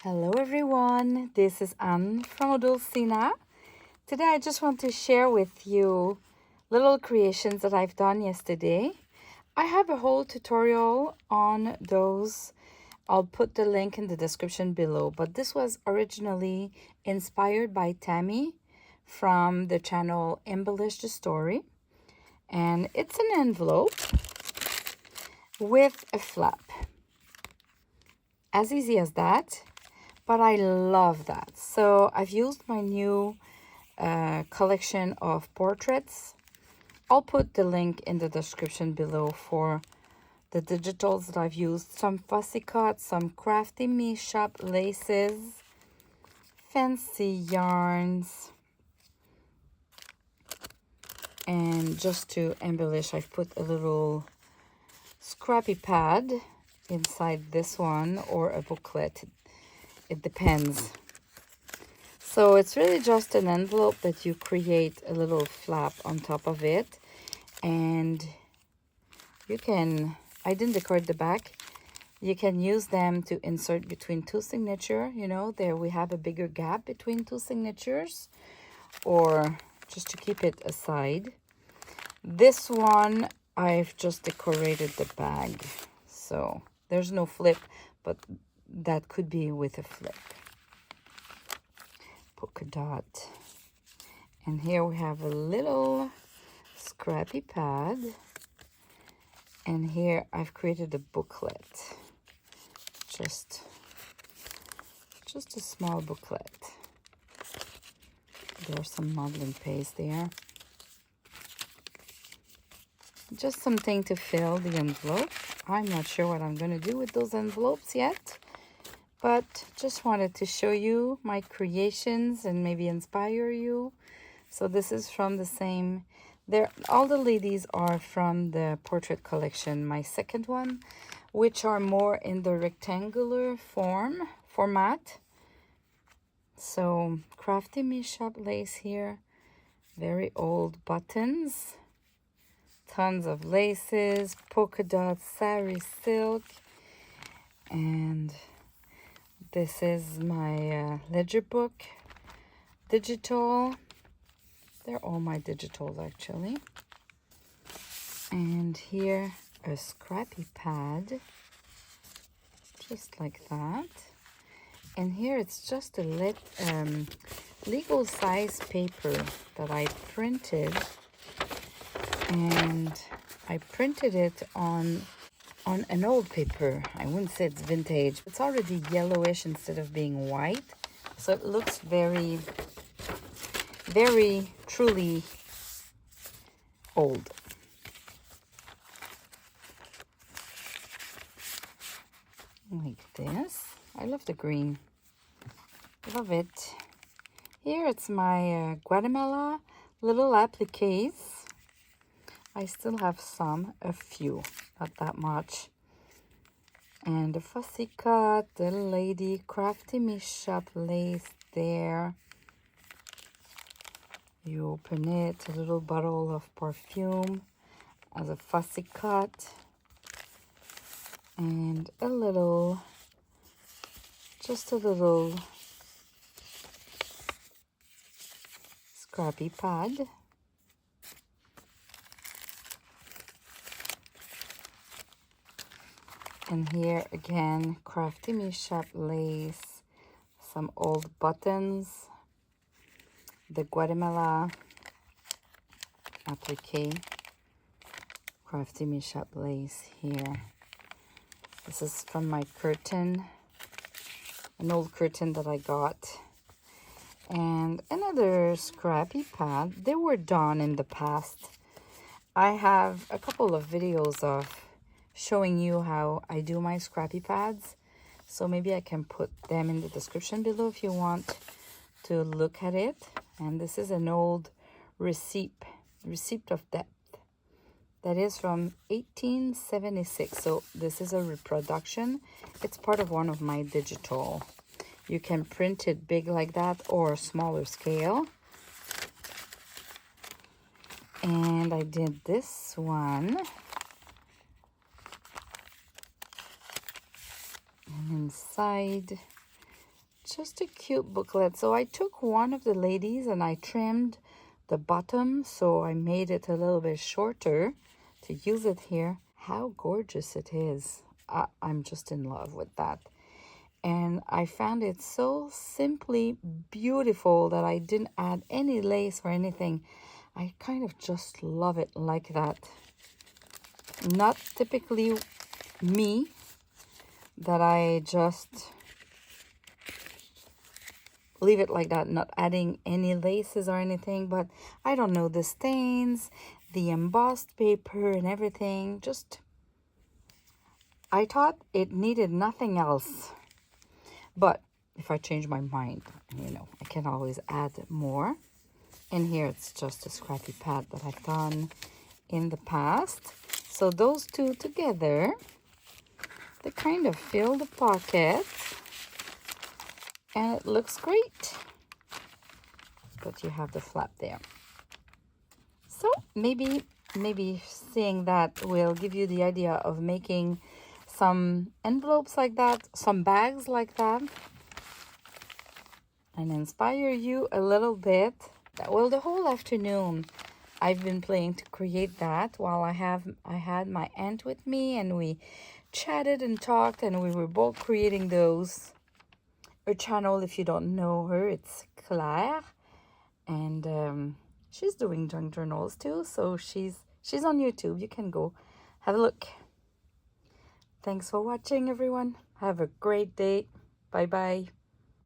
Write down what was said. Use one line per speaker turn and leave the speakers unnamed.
Hello everyone, this is Anne from Odulcina. Today I just want to share with you little creations that I've done yesterday. I have a whole tutorial on those. I'll put the link in the description below, but this was originally inspired by Tammy from the channel Embellish the Story. And it's an envelope with a flap. As easy as that. But I love that. So I've used my new collection of portraits. I'll put the link in the description below for the digitals that I've used. Some fussy cut, some crafty me shop laces, fancy yarns. And just to embellish, I've put a little scrappy pad inside this one or a booklet. It depends. So it's really just an envelope that you create a little flap on top of it. And you can, I didn't decorate the back. You can use them to insert between two signatures. You know, there we have a bigger gap between two signatures. Or just to keep it aside. This one, I've just decorated the bag. So there's no flip, but that could be with a flip. Polka dot. And here we have a little scrappy pad. And here I've created a booklet. Just a small booklet. There's some modeling paste there. Just something to fill the envelope. I'm not sure what I'm going to do with those envelopes yet. But just wanted to show you my creations and maybe inspire you. So this is from the same, all the ladies are from the portrait collection, my second one, which are more in the rectangular format. So crafty me shop lace here, very old buttons, tons of laces, polka dots, sari silk, and this is my ledger book, digital. They're all my digitals actually. And here a scrappy pad, just like that. And here it's just a legal size paper that I printed. And I printed it on an old paper. I wouldn't say it's vintage. It's already yellowish instead of being white. So it looks very, very truly old. Like this. I love the green. Love it. Here it's my Guatemala little appliques. I still have a few, not that much. And the fussy cut, the lady crafty me shop lace there. You open it, a little bottle of perfume as a fussy cut. And just a little scrappy pad. And here again, crafty me shop lace, some old buttons, the Guatemala applique, crafty me shop lace here. This is from my curtain, an old curtain that I got. And another scrappy pad. They were done in the past. I have a couple of videos of showing you how I do my scrappy pads. So maybe I can put them in the description below if you want to look at it. And this is an old receipt of debt. That is from 1876. So this is a reproduction. It's part of one of my digital. You can print it big like that or smaller scale. And I did this one. And inside Just a cute booklet. So I took one of the ladies and I trimmed the bottom, so I made it a little bit shorter to use it here. How gorgeous it is. I'm just in love with that. And I found it so simply beautiful that I didn't add any lace or anything. I kind of just love it like that. Not typically me, that I just leave it like that, not adding any laces or anything. But I don't know, the stains, the embossed paper and everything, just I thought it needed nothing else. But if I change my mind, you know, I can always add more. And here it's just a scrappy pad that I've done in the past. So those two together, they kind of fill the pocket. And it looks great. But you have the flap there. So maybe seeing that will give you the idea of making some envelopes like that, some bags like that, and inspire you a little bit. Well, the whole afternoon I've been playing to create that while I had my aunt with me, and we chatted and talked, and we were both creating those. Her channel, if you don't know her, it's Claire, and she's doing junk journals too, so she's on YouTube. You can go have a look. Thanks for watching, everyone. Have a great day. Bye bye.